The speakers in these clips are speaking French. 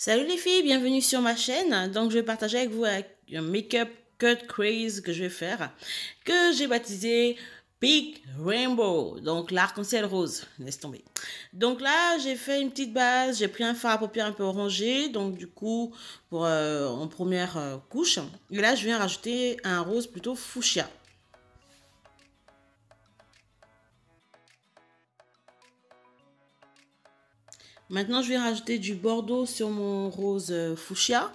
Salut les filles, bienvenue sur ma chaîne. Donc je vais partager avec vous un make-up cut craze que je vais faire, que j'ai baptisé Pink Rainbow, donc l'arc-en-ciel rose, laisse tomber. Donc là j'ai fait une petite base, j'ai pris un fard à paupières un peu orangé, donc du coup pour en première couche. Et là je viens rajouter un rose plutôt fuchsia. Maintenant je vais rajouter du bordeaux sur mon rose fuchsia.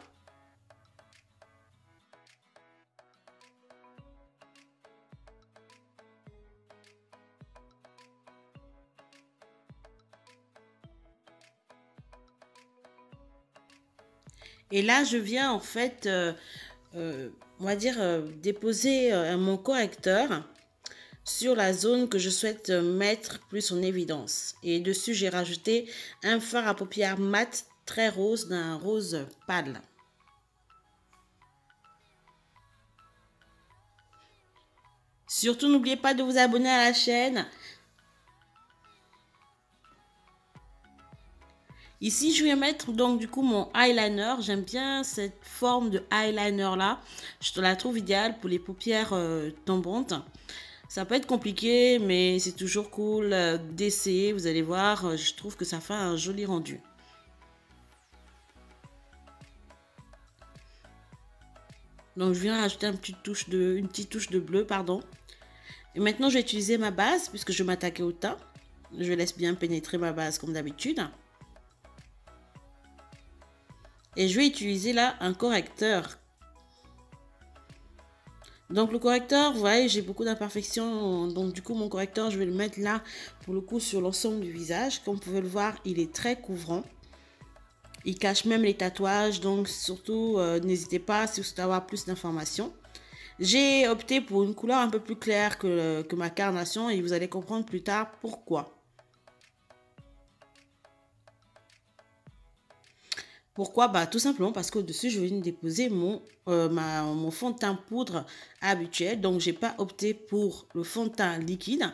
Et là, je viens en fait, on va dire, déposer mon correcteur sur la zone que je souhaite mettre plus en évidence. Et dessus, j'ai rajouté un fard à paupières mat très rose, d'un rose pâle. Surtout, n'oubliez pas de vous abonner à la chaîne. Ici, je vais mettre donc du coup mon eyeliner. J'aime bien cette forme de eyeliner là. Je la trouve idéale pour les paupières tombantes. Ça peut être compliqué, mais c'est toujours cool d'essayer. Vous allez voir, je trouve que ça fait un joli rendu. Donc je viens rajouter une petite touche de bleu, pardon. Et maintenant, je vais utiliser ma base puisque je m'attaquais au teint. Je laisse bien pénétrer ma base comme d'habitude. Et je vais utiliser là un correcteur. Donc le correcteur, vous voyez, j'ai beaucoup d'imperfections. Donc du coup, mon correcteur, je vais le mettre là, pour le coup, sur l'ensemble du visage. Comme vous pouvez le voir, il est très couvrant. Il cache même les tatouages. Donc surtout, n'hésitez pas si vous souhaitez avoir plus d'informations. J'ai opté pour une couleur un peu plus claire que ma carnation. Et vous allez comprendre plus tard pourquoi. Pourquoi? Bah, tout simplement parce qu'au-dessus, je viens de déposer mon fond de teint poudre habituel. Donc, j'ai pas opté pour le fond de teint liquide,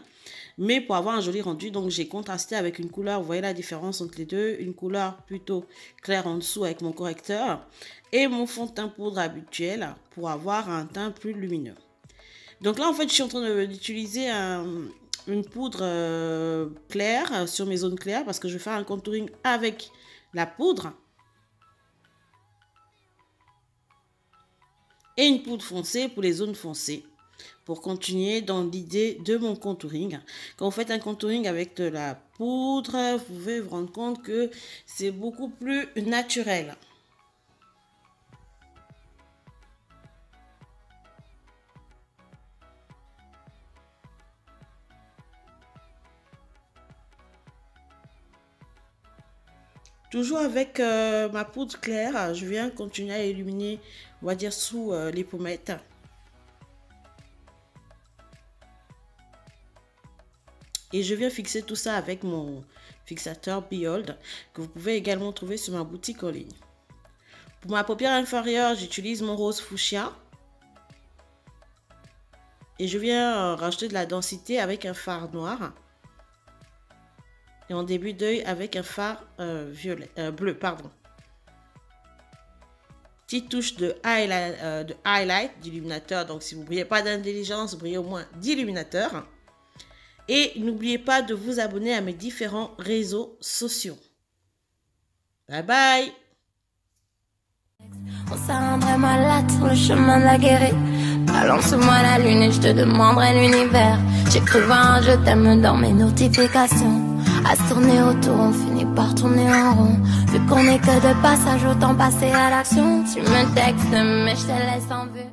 mais pour avoir un joli rendu. Donc, j'ai contrasté avec une couleur. Vous voyez la différence entre les deux. Une couleur plutôt claire en dessous avec mon correcteur et mon fond de teint poudre habituel pour avoir un teint plus lumineux. Donc là, en fait, je suis en train d'utiliser une poudre claire sur mes zones claires parce que je vais faire un contouring avec la poudre. Et une poudre foncée pour les zones foncées. Pour continuer dans l'idée de mon contouring. Quand vous faites un contouring avec de la poudre, vous pouvez vous rendre compte que c'est beaucoup plus naturel. Toujours avec ma poudre claire, je viens continuer à illuminer, on va dire, sous les pommettes. Et je viens fixer tout ça avec mon fixateur Behold, que vous pouvez également trouver sur ma boutique en ligne. Pour ma paupière inférieure, j'utilise mon rose fuchsia. Et je viens rajouter de la densité avec un fard noir. Et en début d'œil avec un fard bleu, pardon. Petite touche de highlight, d'illuminateur. Donc si vous ne brillez pas d'intelligence, vous brillez au moins d'illuminateur. Et n'oubliez pas de vous abonner à mes différents réseaux sociaux. Bye bye. On s'arrendrait malade sur le chemin de la guérite. Balance-moi la lune et je te demanderai l'univers. J'ai cru voir un je t'aime dans mes notifications. À se tourner autour, on finit par tourner en rond. Vu qu'on est que de passage, autant passer à l'action. Tu me textes, mais je te laisse en vue.